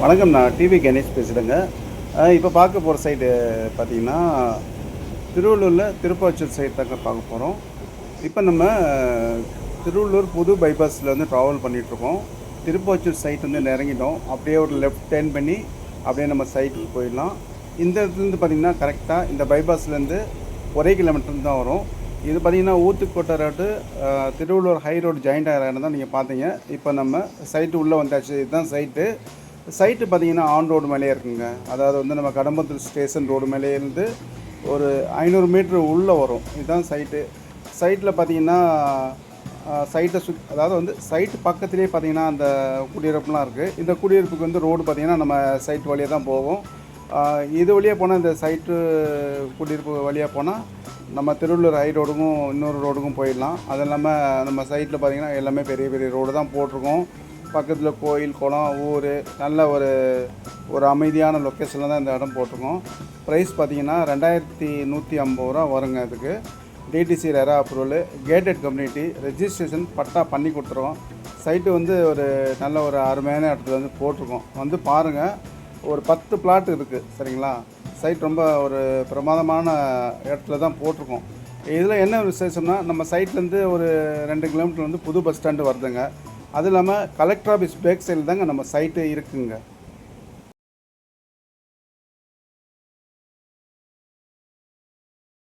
வணக்கம். நான் டிவி கணேஷ் பேசுகிறேங்க. இப்போ பார்க்க போகிற சைடு பார்த்தீங்கன்னா, திருவள்ளூரில் திருப்பாச்சூர் சைடு தாங்க பார்க்க போகிறோம். இப்போ நம்ம திருவள்ளூர் புது பைபாஸில் வந்து ட்ராவல் பண்ணிகிட்ருக்கோம். திருப்பாச்சூர் சைட் வந்து இறங்கிட்டோம். அப்படியே ஒரு லெஃப்ட் டர்ன் பண்ணி அப்படியே நம்ம சைட்டுக்கு போயிடலாம். இந்த இடத்துலேருந்து பார்த்திங்கன்னா கரெக்டாக இந்த பைபாஸ்லேருந்து 1 கிலோமீட்டர் தான் வரும். இது பார்த்திங்கன்னா Uthukottai road Tiruvallur high road joint ஆகிற இடம் தான் நீங்கள் பார்த்தீங்க. இப்போ நம்ம சைட்டு உள்ளே வந்தாச்சு. இதுதான் சைட்டு பார்த்திங்கன்னா ஆன் ரோடு மேலேயே இருக்குங்க. அதாவது வந்து நம்ம கடம்பத்தூர் ஸ்டேஷன் ரோடு மேலேருந்து ஒரு 500 மீட்ரு உள்ளே வரும். இதுதான் சைட்டில் பார்த்திங்கன்னா சைட்டை அதாவது வந்து சைட்டு பக்கத்துலேயே பார்த்திங்கன்னா அந்த குடியிருப்புலாம் இருக்குது. இந்த குடியிருப்புக்கு வந்து ரோடு பார்த்திங்கன்னா நம்ம சைட் வழியாக தான் போகும். இது வழியாக போனால் இந்த சைட்டு குடியிருப்பு வழியாக போனால் நம்ம திருவள்ளூர் ஹை ரோடுக்கும் இன்னொரு ரோடுக்கும் போயிடலாம். அது இல்லாமல் நம்ம சைட்டில் பார்த்திங்கன்னா எல்லாமே பெரிய பெரிய ரோடு தான் போட்டிருக்கோம். பக்கத்தில் கோயில், குளம், ஊர், நல்ல ஒரு அமைதியான லொக்கேஷனில் தான் இந்த இடம் போட்டிருக்கோம். ப்ரைஸ் பார்த்திங்கன்னா 2150 ரூபா வருங்க. இதுக்கு DTC RERA approval, gated community, registration patta பண்ணி கொடுத்துருவோம். சைட்டு வந்து நல்ல ஒரு அருமையான இடத்துல வந்து போட்டிருக்கோம். வந்து பாருங்கள். ஒரு 10 பிளாட் இருக்குது. சரிங்களா? சைட் ரொம்ப ஒரு பிரமாதமான இடத்துல தான் போட்டிருக்கோம். இதில் என்ன விசேஷம்னா, நம்ம சைட்லேருந்து ஒரு 2 கிலோமீட்டர் வந்து புது பஸ் ஸ்டாண்டு வருதுங்க. அது இல்லாமல் கலெக்டர் ஆஃபீஸ் பேக் சைடில் தாங்க நம்ம சைட்டு இருக்குங்க.